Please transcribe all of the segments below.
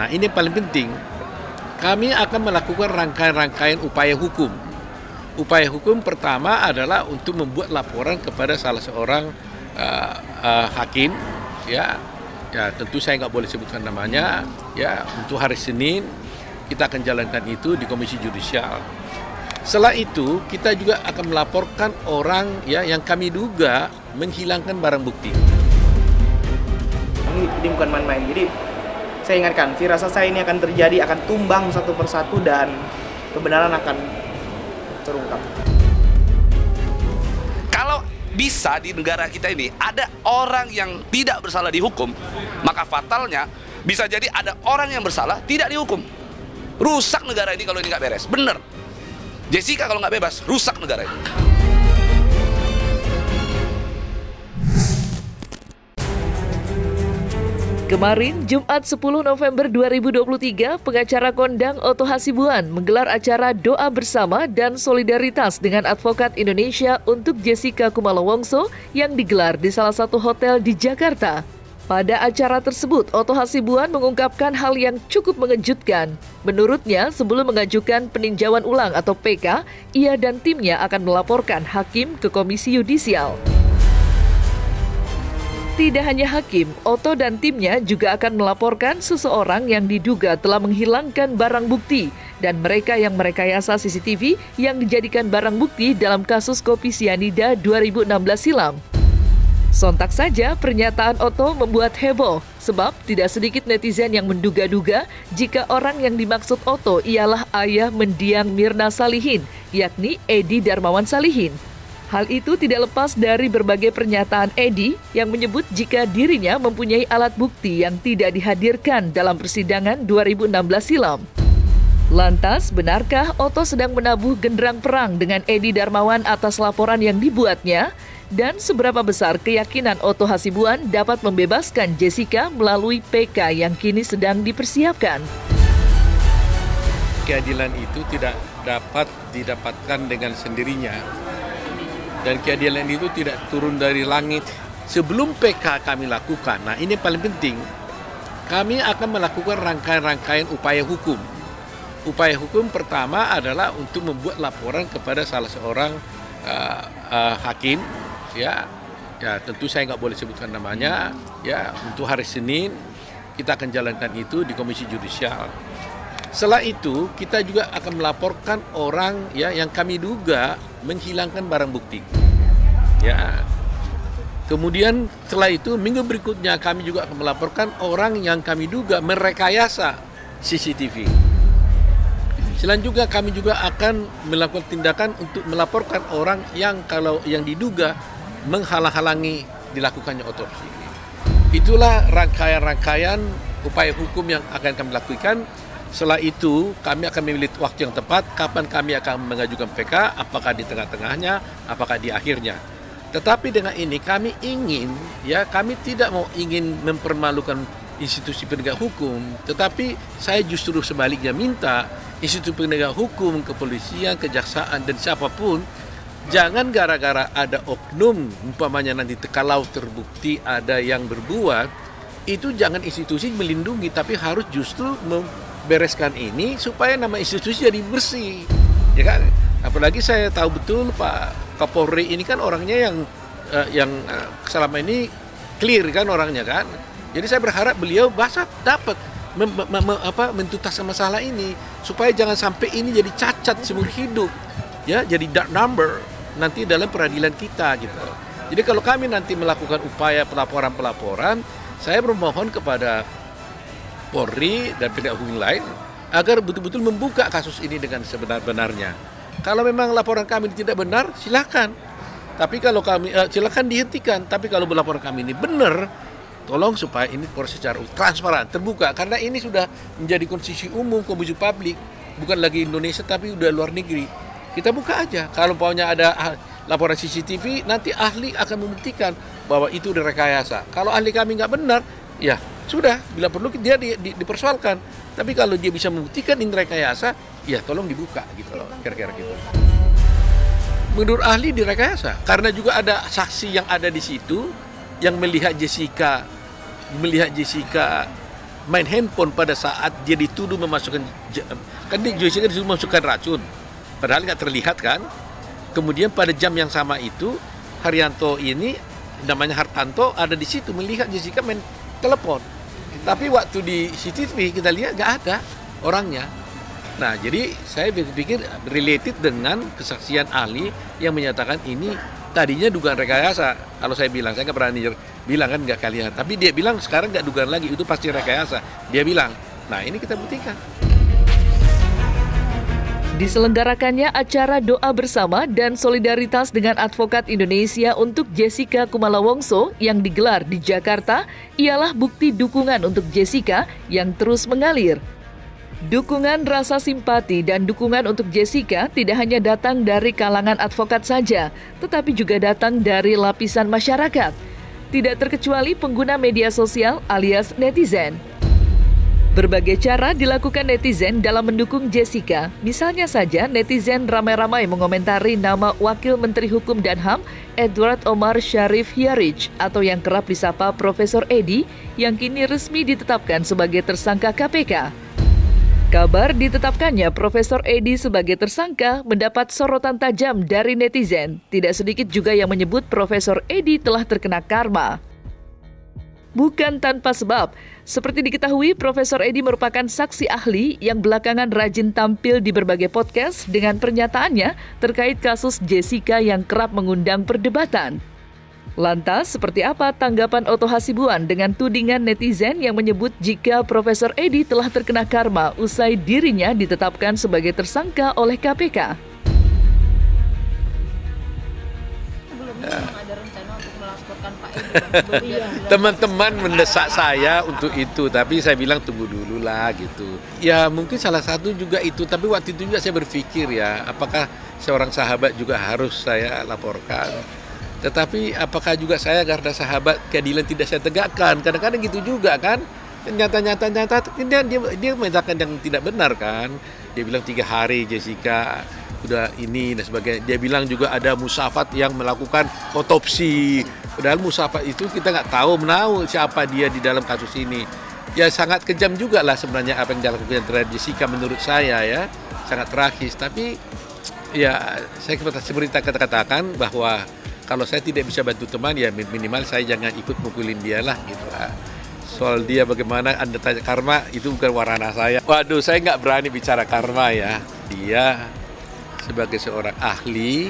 Nah, ini yang paling penting. Kami akan melakukan rangkaian-rangkaian upaya hukum. Upaya hukum pertama adalah untuk membuat laporan kepada salah seorang hakim, ya tentu saya nggak boleh sebutkan namanya, ya untuk hari Senin kita akan jalankan itu di Komisi Judisial. Setelah itu kita juga akan melaporkan orang ya yang kami duga menghilangkan barang bukti. Ini bukan main-main. Jadi saya ingatkan, firasat saya ini akan terjadi, akan tumbang satu persatu dan kebenaran akan terungkap. Kalau bisa di negara kita ini ada orang yang tidak bersalah dihukum, maka fatalnya bisa jadi ada orang yang bersalah tidak dihukum. Rusak negara ini kalau ini nggak beres. Bener. Jessica kalau nggak bebas, rusak negara ini. Kemarin, Jumat 10 November 2023, pengacara kondang Otto Hasibuan menggelar acara doa bersama dan solidaritas dengan advokat Indonesia untuk Jessica Kumala Wongso yang digelar di salah satu hotel di Jakarta. Pada acara tersebut, Otto Hasibuan mengungkapkan hal yang cukup mengejutkan. Menurutnya, sebelum mengajukan peninjauan ulang atau PK, ia dan timnya akan melaporkan hakim ke Komisi Yudisial. Tidak hanya hakim, Otto dan timnya juga akan melaporkan seseorang yang diduga telah menghilangkan barang bukti dan mereka yang merekayasa CCTV yang dijadikan barang bukti dalam kasus kopi sianida 2016 silam. Sontak saja pernyataan Otto membuat heboh sebab tidak sedikit netizen yang menduga-duga jika orang yang dimaksud Otto ialah ayah mendiang Mirna Salihin, yakni Edi Darmawan Salihin. Hal itu tidak lepas dari berbagai pernyataan Edi yang menyebut jika dirinya mempunyai alat bukti yang tidak dihadirkan dalam persidangan 2016 silam. Lantas, benarkah Otto sedang menabuh genderang perang dengan Edi Darmawan atas laporan yang dibuatnya? Dan seberapa besar keyakinan Otto Hasibuan dapat membebaskan Jessica melalui PK yang kini sedang dipersiapkan? Keadilan itu tidak dapat didapatkan dengan sendirinya. Dan keadilan itu tidak turun dari langit. Sebelum PK kami lakukan, nah ini paling penting, kami akan melakukan rangkaian-rangkaian upaya hukum. Upaya hukum pertama adalah untuk membuat laporan kepada salah seorang hakim, ya tentu saya nggak boleh sebutkan namanya, ya untuk hari Senin kita akan jalankan itu di Komisi Judisial. Setelah itu kita juga akan melaporkan orang ya yang kami duga menghilangkan barang bukti. Ya. Kemudian setelah itu minggu berikutnya kami juga akan melaporkan orang yang kami duga merekayasa CCTV. Selanjutnya kami juga akan melakukan tindakan untuk melaporkan orang yang yang diduga menghalang-halangi dilakukannya otopsi. Itulah rangkaian-rangkaian upaya hukum yang akan kami lakukan. Setelah itu kami akan memilih waktu yang tepat kapan kami akan mengajukan PK, apakah di tengah-tengahnya, apakah di akhirnya. Tetapi dengan ini kami tidak mau mempermalukan institusi penegak hukum, tetapi saya justru sebaliknya minta institusi penegak hukum, kepolisian, kejaksaan dan siapapun jangan gara-gara ada oknum umpamanya nanti kalau terbukti ada yang berbuat, itu jangan institusi melindungi tapi harus justru bereskan ini supaya nama institusi jadi bersih, ya kan? Apalagi saya tahu betul Pak Kapolri ini kan orangnya yang selama ini clear kan orangnya kan. Jadi saya berharap beliau dapat mentuntaskan masalah ini supaya jangan sampai ini jadi cacat seumur hidup, ya jadi dark number nanti dalam peradilan kita gitu. Jadi kalau kami nanti melakukan upaya pelaporan, saya bermohon kepada Polri dan penegak hukum lain agar betul-betul membuka kasus ini dengan sebenar-benarnya. Kalau memang laporan kami tidak benar, silakan. Tapi kalau silakan dihentikan. Tapi kalau laporan kami ini benar, tolong supaya ini proses secara transparan, terbuka. Karena ini sudah menjadi konsumsi umum, konsumsi publik, bukan lagi Indonesia tapi udah luar negeri. Kita buka aja. Kalau maunya ada laporan CCTV, nanti ahli akan membuktikan bahwa itu direkayasa. Kalau ahli kami nggak benar, ya sudah, bila perlu dia dipersoalkan. Tapi kalau dia bisa membuktikan ini rekayasa, ya tolong dibuka gitu loh, kira-kira gitu. Menurut ahli direkayasa, karena juga ada saksi yang ada di situ yang melihat Jessica main handphone pada saat dia dituduh memasukkan, kan Jessica dituduh memasukkan racun, padahal nggak terlihat kan. Kemudian pada jam yang sama itu Haryanto ini, namanya Hartanto, ada di situ melihat Jessica main telepon. Tapi waktu di CCTV kita lihat nggak ada orangnya. Nah, jadi saya berpikir related dengan kesaksian ahli yang menyatakan ini tadinya dugaan rekayasa. Kalau saya bilang, saya nggak berani bilang kan nggak kalian. Tapi dia bilang sekarang nggak dugaan lagi, itu pasti rekayasa. Dia bilang, nah ini kita buktikan. Diselenggarakannya acara doa bersama dan solidaritas dengan advokat Indonesia untuk Jessica Kumala Wongso yang digelar di Jakarta ialah bukti dukungan untuk Jessica yang terus mengalir. Dukungan rasa simpati dan dukungan untuk Jessica tidak hanya datang dari kalangan advokat saja, tetapi juga datang dari lapisan masyarakat. Tidak terkecuali pengguna media sosial alias netizen. Berbagai cara dilakukan netizen dalam mendukung Jessica. Misalnya saja netizen ramai-ramai mengomentari nama Wakil Menteri Hukum dan HAM Edward Omar Sharif Hyaridge atau yang kerap disapa Profesor Edi yang kini resmi ditetapkan sebagai tersangka KPK. Kabar ditetapkannya Profesor Edi sebagai tersangka mendapat sorotan tajam dari netizen. Tidak sedikit juga yang menyebut Profesor Edi telah terkena karma. Bukan tanpa sebab, seperti diketahui Profesor Edi merupakan saksi ahli yang belakangan rajin tampil di berbagai podcast dengan pernyataannya terkait kasus Jessica yang kerap mengundang perdebatan. Lantas, seperti apa tanggapan Otto Hasibuan dengan tudingan netizen yang menyebut jika Profesor Edi telah terkena karma usai dirinya ditetapkan sebagai tersangka oleh KPK? Sebelumnya memang ada rencana untuk melaporkan Pak Edi. Teman-teman mendesak saya untuk itu, tapi saya bilang tunggu dulu lah gitu. Ya mungkin salah satu juga itu, tapi waktu itu juga saya berpikir ya, apakah seorang sahabat juga harus saya laporkan? Tetapi apakah juga saya karena sahabat keadilan tidak saya tegakkan? Kadang-kadang gitu juga kan. Nyata dia menyatakan yang tidak benar kan. Dia bilang 3 hari Jessica udah ini dan sebagainya. Dia bilang juga ada Musafat yang melakukan otopsi. Padahal Musafat itu kita nggak tahu siapa dia di dalam kasus ini. Ya sangat kejam juga lah sebenarnya apa yang dilakukan terhadap Jessica menurut saya ya. Sangat tragis. Tapi ya saya seperti katakan bahwa kalau saya tidak bisa bantu teman, ya minimal saya jangan ikut mukulin dia lah gitu lah. Soal dia bagaimana Anda tanya karma, itu bukan warna saya. Waduh, saya nggak berani bicara karma ya. Dia sebagai seorang ahli,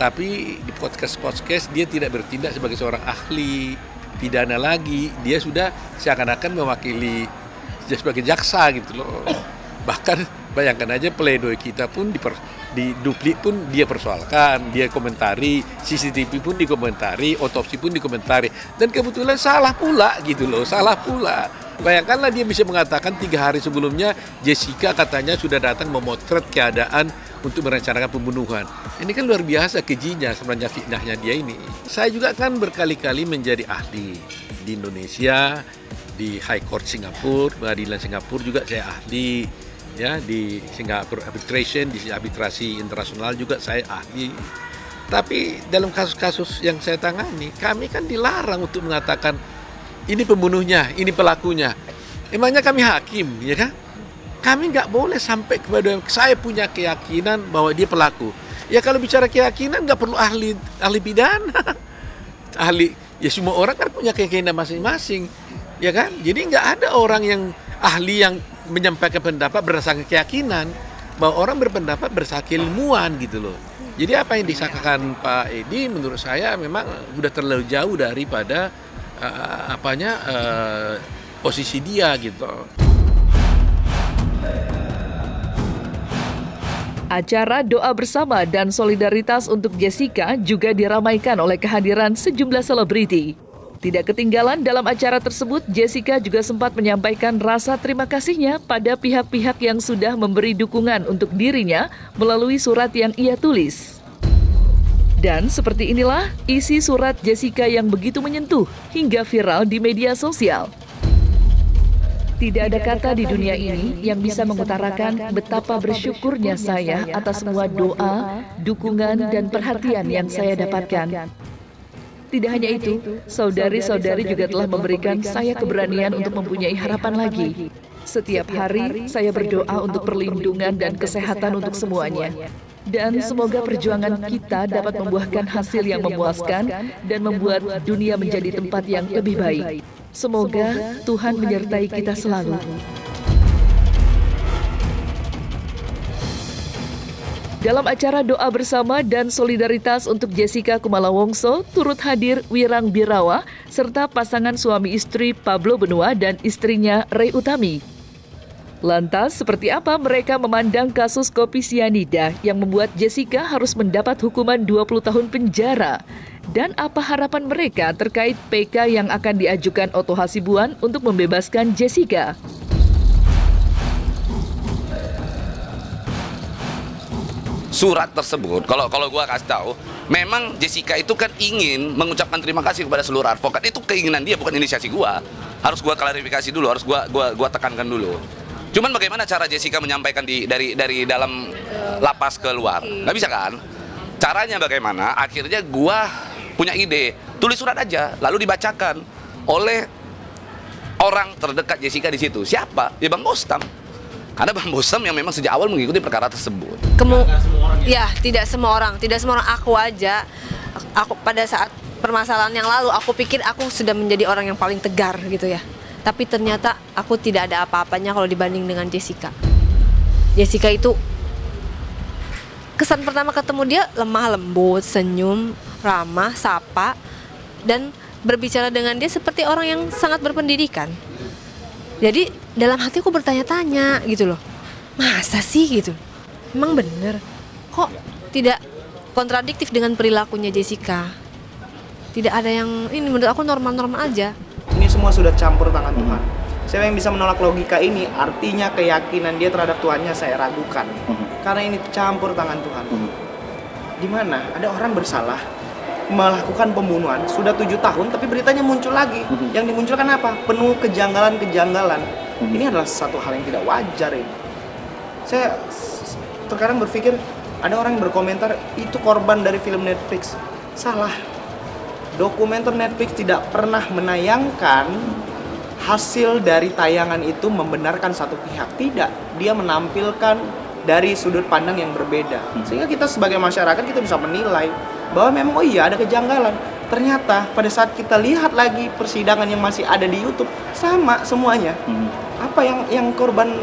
tapi di podcast dia tidak bertindak sebagai seorang ahli pidana lagi. Dia sudah seakan-akan mewakili sebagai jaksa gitu loh. Bahkan bayangkan aja pledoi kita pun di duplik pun dia persoalkan, dia komentari, CCTV pun dikomentari, otopsi pun dikomentari. Dan kebetulan salah pula gitu loh, salah pula. Bayangkanlah dia bisa mengatakan 3 hari sebelumnya Jessica katanya sudah datang memotret keadaan untuk merencanakan pembunuhan. Ini kan luar biasa kejinya sebenarnya fitnahnya dia ini. Saya juga kan berkali-kali menjadi ahli di Indonesia, di High Court Singapura, pengadilan Singapura juga saya ahli. Ya, di Singapore Arbitration, di arbitrasi internasional juga saya ahli. Tapi dalam kasus-kasus yang saya tangani, kami kan dilarang untuk mengatakan ini pembunuhnya, ini pelakunya. Emangnya kami hakim, ya kan? Kami nggak boleh sampai kepada saya punya keyakinan bahwa dia pelaku. Ya kalau bicara keyakinan nggak perlu ahli pidana, ahli. Ya semua orang kan punya keyakinan masing-masing, ya kan? Jadi nggak ada orang yang ahli yang menyampaikan pendapat berdasarkan keyakinan, bahwa orang berpendapat berdasarkan ilmuwan gitu loh. Jadi apa yang disangkakan Pak Edi menurut saya memang sudah terlalu jauh daripada posisi dia gitu. Acara doa bersama dan solidaritas untuk Jessica juga diramaikan oleh kehadiran sejumlah selebriti. Tidak ketinggalan dalam acara tersebut, Jessica juga sempat menyampaikan rasa terima kasihnya pada pihak-pihak yang sudah memberi dukungan untuk dirinya melalui surat yang ia tulis. Dan seperti inilah isi surat Jessica yang begitu menyentuh hingga viral di media sosial. Tidak ada kata di dunia ini yang bisa mengutarakan betapa bersyukurnya saya atas semua doa, dukungan, dan perhatian yang saya dapatkan. Tidak hanya itu, saudari-saudari juga telah memberikan saya keberanian untuk mempunyai harapan lagi. Setiap hari, saya berdoa untuk perlindungan dan kesehatan untuk semuanya. Dan semoga perjuangan kita dapat membuahkan hasil yang memuaskan dan membuat dunia menjadi tempat yang lebih baik. Semoga Tuhan menyertai kita selalu. Dalam acara doa bersama dan solidaritas untuk Jessica Kumala Wongso, turut hadir Wirang Birawa, serta pasangan suami istri Pablo Benua dan istrinya Ray Utami. Lantas, seperti apa mereka memandang kasus kopi sianida yang membuat Jessica harus mendapat hukuman 20 tahun penjara? Dan apa harapan mereka terkait PK yang akan diajukan Otto Hasibuan untuk membebaskan Jessica? Surat tersebut, kalau gua kasih tahu, memang Jessica itu kan ingin mengucapkan terima kasih kepada seluruh advokat. Itu keinginan dia, bukan inisiasi gua. Harus gua klarifikasi dulu, harus gua tekankan dulu. Cuman bagaimana cara Jessica menyampaikan dari dalam lapas ke luar? Nggak bisa kan? Caranya bagaimana? Akhirnya gua punya ide, tulis surat aja, lalu dibacakan oleh orang terdekat Jessica di situ. Siapa? Ya Bang Bostam. Karena Bang Bostam yang memang sejak awal mengikuti perkara tersebut. Tidak semua orang, aku aja. Aku pada saat permasalahan yang lalu, aku pikir aku sudah menjadi orang yang paling tegar gitu ya. Tapi ternyata aku tidak ada apa-apanya kalau dibanding dengan Jessica. Jessica itu kesan pertama ketemu dia lemah lembut, senyum, ramah, sapa, dan berbicara dengan dia seperti orang yang sangat berpendidikan. Jadi dalam hati aku bertanya-tanya gitu loh, masa sih gitu? Emang bener? Kok tidak kontradiktif dengan perilakunya Jessica? Tidak ada yang, ini menurut aku normal-normal aja. Ini semua sudah campur tangan Tuhan. Siapa yang bisa menolak logika ini, artinya keyakinan dia terhadap Tuhannya saya ragukan. Karena ini campur tangan Tuhan. Di mana ada orang bersalah, melakukan pembunuhan sudah 7 tahun, tapi beritanya muncul lagi. Yang dimunculkan apa? Penuh kejanggalan-kejanggalan. Ini adalah satu hal yang tidak wajar ini. Saya terkadang berpikir, ada orang yang berkomentar itu korban dari film Netflix. Salah. Dokumenter Netflix tidak pernah menayangkan hasil dari tayangan itu membenarkan satu pihak. Tidak, dia menampilkan dari sudut pandang yang berbeda. Sehingga kita sebagai masyarakat kita bisa menilai bahwa memang oh iya ada kejanggalan. Ternyata pada saat kita lihat lagi persidangan yang masih ada di YouTube, sama semuanya. Apa yang korban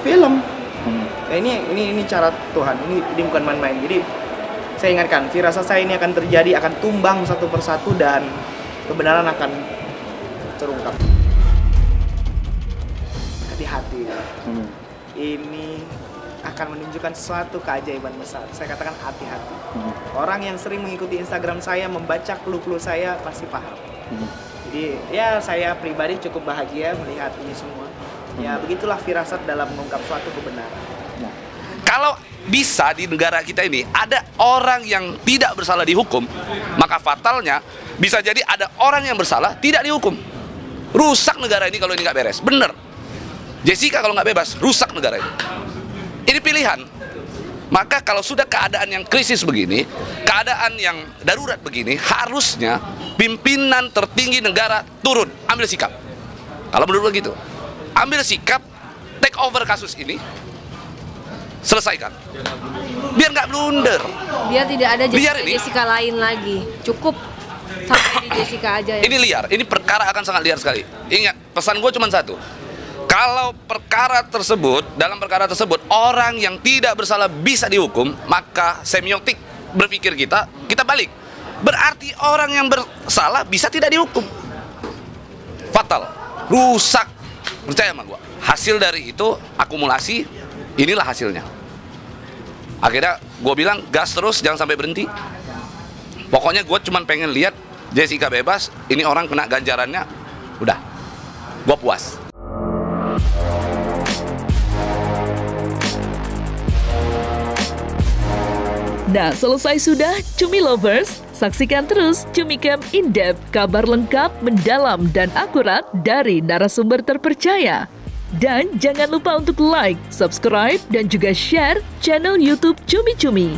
film? Nah, ini cara Tuhan. Ini bukan main-main. Jadi saya ingatkan, firasat saya ini akan terjadi, akan tumbang satu persatu dan kebenaran akan terungkap. Hati-hati. Ini akan menunjukkan suatu keajaiban besar. Saya katakan hati-hati. Orang yang sering mengikuti Instagram saya, membaca clue-clue saya pasti paham. Jadi ya saya pribadi cukup bahagia melihat ini semua. Ya begitulah firasat dalam mengungkap suatu kebenaran. Kalau bisa di negara kita ini ada orang yang tidak bersalah dihukum, maka fatalnya bisa jadi ada orang yang bersalah tidak dihukum. Rusak negara ini kalau ini nggak beres. Bener. Jessica kalau nggak bebas, rusak negara ini. Ini pilihan. Maka kalau sudah keadaan yang krisis begini, keadaan yang darurat begini, harusnya pimpinan tertinggi negara turun, ambil sikap. Kalau menurut begitu, ambil sikap, take over kasus ini, selesaikan. Biar nggak blunder. Biar tidak ada Jessica lain lagi. Cukup sampai di Jessica aja ya. Ini liar, ini perkara akan sangat liar sekali. Ingat, pesan gue cuma satu. Kalau dalam perkara tersebut orang yang tidak bersalah bisa dihukum, maka semiotik berpikir kita balik. Berarti orang yang bersalah bisa tidak dihukum. Fatal, rusak. Percaya sama gua. Hasil dari itu akumulasi, inilah hasilnya. Akhirnya gue bilang gas terus, jangan sampai berhenti. Pokoknya gue cuma pengen lihat Jessica bebas, ini orang kena ganjarannya, udah, gue puas. Nah, selesai sudah Cumi Lovers? Saksikan terus Cumi Camp In-Depth, kabar lengkap, mendalam, dan akurat dari narasumber terpercaya. Dan jangan lupa untuk like, subscribe, dan juga share channel YouTube Cumi Cumi.